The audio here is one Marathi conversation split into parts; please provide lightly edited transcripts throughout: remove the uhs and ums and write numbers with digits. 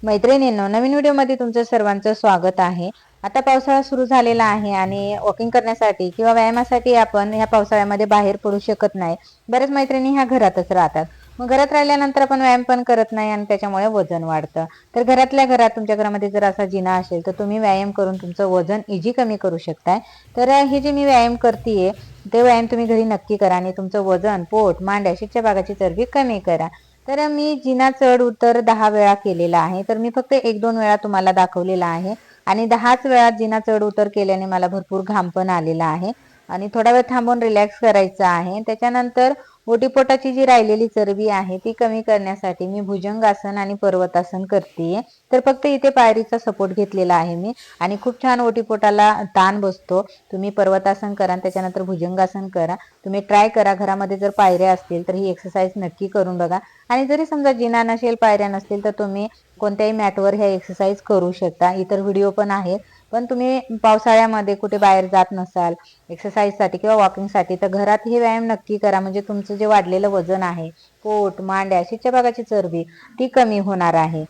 मैत्रिणींनो, नवीन व्हिडिओमध्ये तुमचं सर्वांचं स्वागत आहे. आता पावसाळा सुरू झालेला आहे आणि वॉकिंग करण्यासाठी किंवा व्यायामासाठी आपण ह्या पावसाळ्यामध्ये बाहेर पडू शकत नाही. बऱ्याच मैत्रिणी ह्या घरातच राहतात. मग घरात राहिल्यानंतर आपण व्यायाम पण करत नाही आणि त्याच्यामुळे वजन वाढतं. तर घरातल्या घरात तुमच्या घरामध्ये जर असा जिना असेल तर तुम्ही व्यायाम करून तुमचं वजन इझी कमी करू शकताय. तर हे जे मी व्यायाम करतेय ते व्यायाम तुम्ही घरी नक्की करा आणि तुमचं वजन, पोट, मांड्या, शीतच्या भागाची चरबी कमी करा. तर मी जिना चढ उतर 10 वेळा केलेला आहे. तर मी फक्त 1-2 वेळा तुम्हाला दाखवलेला आहे आणि 10च वेळा जिना चढ उतर केल्याने मला भरपूर घाम पण आलेला आहे आणि थोडा वेळ थांबून रिलॅक्स करायचं आहे. त्याच्यानंतर ओटीपोटाची जी राहिलेली चरबी आहे ती कमी करण्यासाठी मी भुजंगासन आणि पर्वतासन करतेय. तर फक्त इथे पायरीचा सपोर्ट घेतलेला आहे मी आणि खूप छान ओटीपोटाला ताण बसतो. तुम्ही पर्वतासन करा, त्याच्यानंतर भुजंगासन करा. तुम्ही ट्राय करा, घरामध्ये जर पायऱ्या असतील तर ही एक्सरसाइज नक्की करून बघा. आणि जरी समजा जिना नसेल, पायऱ्या नसतील तर तुम्ही कोणत्याही मॅटवर ह्या एक्सरसाइज करू शकता. इतर व्हिडिओ पण आहेत. पण तुम्ही पावसाळ्यामध्ये कुठे बाहेर जात नसाल एक्सरसाइजसाठी किंवा वॉकिंगसाठी तर घरात हे व्यायाम नक्की करा. म्हणजे तुमचं जे वाढलेलं वजन आहे, पोट, मांड्या, शीतच्या भागाची चरबी ती कमी होणार आहे.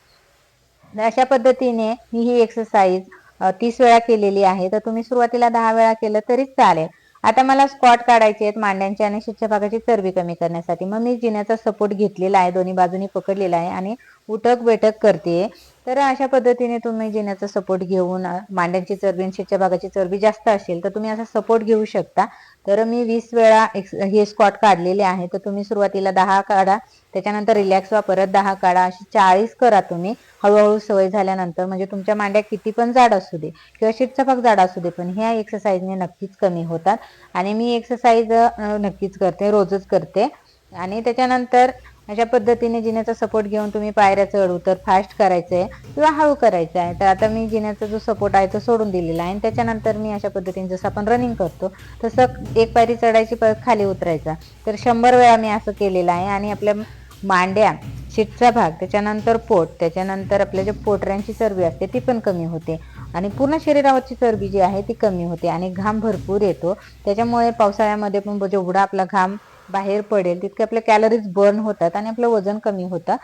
अशा पद्धतीने मी ही एक्सरसाइज 30 वेळा केलेली आहे. तर तुम्ही सुरुवातीला 10 वेळा केलं तरी चालेल. आता मला स्क्वॉट काढायचे आहेत मांड्यांची आणि शीतच्या भागाची चरबी कमी करण्यासाठी. मग मी जिन्याचा सपोर्ट घेतलेला आहे, दोन्ही बाजूनी पकडलेला आहे आणि उठक बैठक करते. तर अशा पद्धतीने तुम्ही जिन्याचा सपोर्ट घेऊन मांड्यांची चरबी आणि शीतच्या भागाची चरबी जास्त असेल तर तुम्ही असा सपोर्ट घेऊ शकता. तर मी 20 वेळा हे स्क्वॉट काढलेले आहे. तर तुम्ही सुरुवातीला 10 काढा, त्याच्यानंतर रिलॅक्स व्हा, परत 10 काढा, अशी 40 करा तुम्ही. हळूहळू सवय झाल्यानंतर म्हणजे तुमच्या मांड्या किती पण जाड असू दे किंवा शीतचा भाग जाड असू दे, पण ह्या एक्सरसाइजने नक्कीच कमी होतात. आणि मी एक्सरसाइज नक्कीच करते, रोजच करते. आणि त्याच्यानंतर अशा पद्धतीने जिन्याचा सपोर्ट घेऊन तुम्ही पायऱ्या चढ उतर फास्ट करायचंय किंवा हळू करायचं आहे. तर आता मी जिन्याचा जो सपोर्ट आहे तो सोडून दिलेला आहे आणि त्याच्यानंतर मी अशा पद्धतीने जसं आपण रनिंग करतो तसं एक पायरी चढायची, परत खाली उतरायचा. तर 100 वेळा मी असं केलेलं आहे. आणि आपल्या मांड्या, शीतचा भाग, त्याच्यानंतर पोट, त्याच्यानंतर आपल्या जे पोटऱ्यांची चरबी असते ती पण कमी होते आणि पूर्ण शरीरावरची चरबी जी आहे ती कमी होते आणि घाम भरपूर येतो. त्याच्यामुळे पावसाळ्यामध्ये पण जेवढा आपला घाम बाहेर पडेल तितके आपले कॅलरीज बर्न होतात आणि आपलं वजन कमी होतं.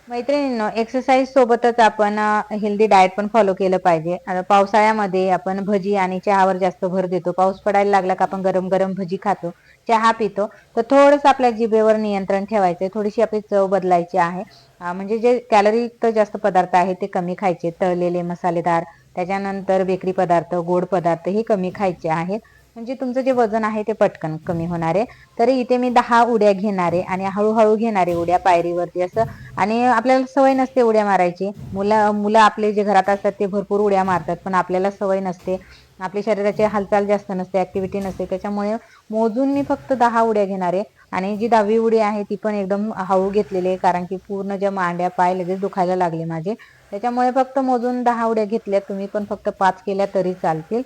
मैत्रिणींनो, एक्सरसाइज सोबतच आपण हेल्दी डाएट पण फॉलो केलं पाहिजे. आता पावसाळ्यामध्ये आपण भजी आणि चहावर जास्त भर देतो. पाऊस पडायला लागला का आपण गरम गरम भजी खातो, चहा पितो. तर थोडंसं आपल्या जिभेवर नियंत्रण ठेवायचंय, थोडीशी आपली चव बदलायची आहे. म्हणजे जे कॅलरीयुक्त जास्त पदार्थ आहेत ते कमी खायचे, तळलेले, मसालेदार, त्याच्यानंतर बेकरी पदार्थ, गोड पदार्थ हे कमी खायचे आहेत. म्हणजे तुमचं जे वजन आहे ते पटकन कमी होणार आहे. तरी इथे मी 10 उड्या घेणारे आणि हळूहळू घेणारे उड्या पायरीवरती असं. आणि आपल्याला सवय नसते उड्या मारायची. मुलं मुलं आपले जे घरात असतात ते भरपूर उड्या मारतात, पण आपल्याला सवय नसते. आपल्या शरीराची हालचाल जास्त नसते, ऍक्टिव्हिटी नसते. त्याच्यामुळे मोजून मी फक्त 10 उड्या घेणारे आणि जी 10वी उडी आहे ती पण एकदम हळू घेतलेली आहे, कारण की पूर्ण ज्या मांड्या, पाय लगेच दुखायला लागले माझे. त्याच्यामुळे फक्त मोजून 10 उड्या घेतल्या. तुम्ही पण फक्त 5 केल्या तरी चालतील,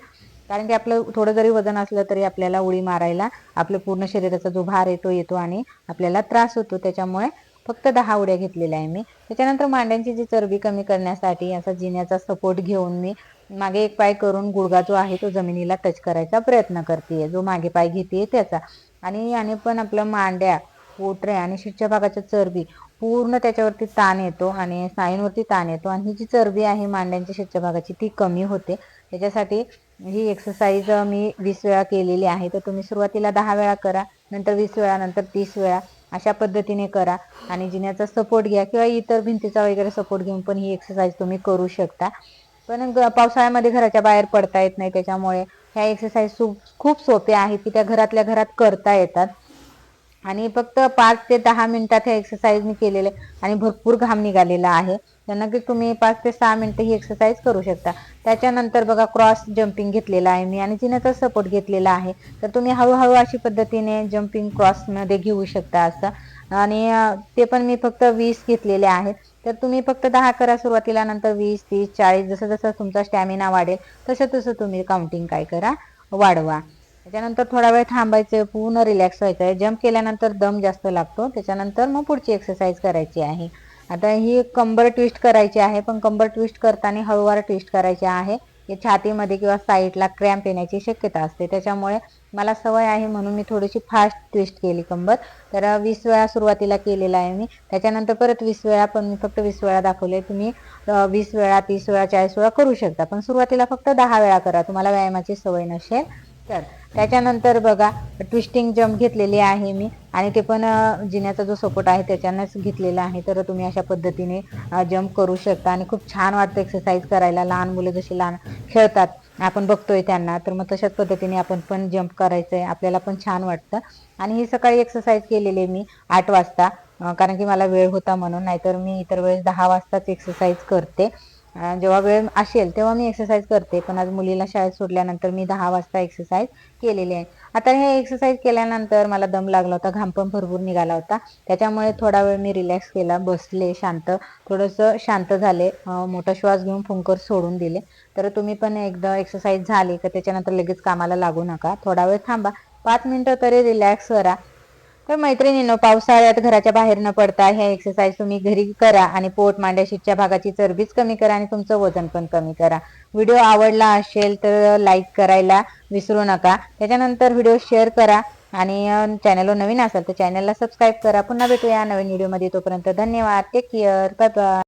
कारण की आपलं थोडं जरी वजन असलं तरी आपल्याला उडी मारायला आपल्या पूर्ण शरीराचा जो भार येतो आणि आपल्याला त्रास होतो. त्याच्यामुळे फक्त 10 उड्या घेतलेल्या आहे मी. त्याच्यानंतर मांड्यांची जी चरबी कमी करण्यासाठी असा जिन्याचा सपोर्ट घेऊन मी मागे एक पाय करून गुडघा जो आहे तो जमिनीला टच करायचा प्रयत्न करतेय, जो मागे पाय घेते त्याचा. आणि याने पण आपल्या मांड्या, पोटऱ्या आणि शीतच्या भागाच्या चरबी पूर्ण त्याच्यावरती ताण येतो आणि स्नायूंवरती ताण येतो आणि ही जी चरबी आहे मांड्यांच्या शीतच्या भागाची ती कमी होते. त्याच्यासाठी ही एक्सरसाइज मी 20 वेळा केलेली आहे. तर तुम्ही सुरुवातीला 10 वेळा करा, नंतर 20 वेळा, नंतर 30 वेळा अशा पद्धतीने करा. आणि जिन्याचा सपोर्ट घ्या किंवा इतर भिंतीचा वगैरे सपोर्ट घेऊन पण ही एक्सरसाइज तुम्ही करू शकता. पण पावसाळ्यामध्ये घराच्या बाहेर पडता येत नाही, त्याच्यामुळे ह्या एक्सरसाइज खूप सोप्या आहेत की त्या घरातल्या घरात करता येतात. आणि फक्त 5 ते 10 मिनिटात हे एक्सरसाइज मी केलेले आणि भरपूर घाम निघालेला आहे. त्यांना की तुम्ही 5 ते 6 मिनिटं ही एक्सरसाइज करू शकता. त्याच्यानंतर बघा क्रॉस जम्पिंग घेतलेला आहे मी आणि जिन्याचा सपोर्ट घेतलेला आहे. तर तुम्ही हळूहळू अशी पद्धतीने जम्पिंग क्रॉसमध्ये घेऊ शकता असं. आणि ते पण मी फक्त 20 घेतलेले आहेत. तर तुम्ही फक्त 10 करा सुरुवातीला, नंतर 20, 30, 40 जसं जसं तुमचा स्टॅमिना वाढेल तसं तसं तुम्ही काउंटिंग काय करा, वाढवा. त्याच्यानंतर थोडा वेळ थांबायचं, पूर्ण रिलॅक्स व्हायचं आहे. जंप केल्यानंतर दम जास्त लागतो. त्याच्यानंतर मग पुढची एक्सरसाइज करायची आहे. आता ही कंबर ट्विस्ट करायची आहे, पण कंबर ट्विस्ट करताना हळूवार ट्विस्ट करायची आहे. छातीमध्ये किंवा साईडला क्रॅम्प येण्याची शक्यता असते. त्याच्यामुळे मला सवय आहे म्हणून मी थोडीशी फास्ट ट्विस्ट केली कंबर. तर 20 वेळा सुरुवातीला केलेला आहे मी. त्याच्यानंतर परत 20 वेळा, पण मी फक्त 20 वेळा दाखवले. तुम्ही 20 वेळा, 30 वेळा, 40 वेळा करू शकता, पण सुरुवातीला फक्त 10 वेळा करा, तुम्हाला व्यायामाची सवय नसेल तर. त्याच्यानंतर बघा ट्विस्टिंग जंप घेतलेली आहे मी, आणि ते पण जिन्याचा जो सपोर्ट आहे त्याच्यानेच घेतलेला आहे. तर तुम्ही अशा पद्धतीने जंप करू शकता आणि खूप छान वाटतं एक्सरसाइज करायला. लहान मुलं जशी लहान खेळतात आपण बघतोय त्यांना, तर मग तशाच पद्धतीने आपण पण जंप करायचंय, आपल्याला पण छान वाटतं. आणि ही सकाळी एक्सरसाइज केलेली मी 8 वाजता, कारण की मला वेळ होता म्हणून. नाहीतर मी इतर वेळेस 10 वाजताच एक्सरसाइज करते. जेव्हा वेळ असेल तेव्हा मी एक्सरसाइज करते, पण आज मुलीला शाळेत सोडल्यानंतर मी 10 वाजता एक्सरसाइज केलेली आहे. आता हे एक्सरसाइज केल्यानंतर मला दम लागला होता, घाम पण भरपूर निघाला होता. त्याच्यामुळे थोडा वेळ मी रिलॅक्स केला, बसले शांत, थोडंसं शांत झाले, मोठा श्वास घेऊन फुंकर सोडून दिले. तर तुम्ही पण एकदा एक्सरसाइज झाली का त्याच्यानंतर लगेच कामाला लागू नका, थोडा वेळ थांबा, 5 मिनिटं तरी रिलॅक्स करा. तर मैत्रिणींनो, पावसाळ्यात घराच्या बाहेर न पडता ह्या एक्सरसाइज तुम्ही घरी करा आणि पोट, मांड्या, शीटच्या भागाची चरबीच कमी करा आणि तुमचं वजन पण कमी करा. व्हिडिओ आवडला असेल तर लाईक करायला विसरू नका. त्याच्यानंतर व्हिडिओ शेअर करा आणि चॅनलवर नवीन असाल तर चॅनलला सबस्क्राईब करा. पुन्हा भेटूया नवीन व्हिडिओमध्ये. तोपर्यंत धन्यवाद. Take care. Bye bye.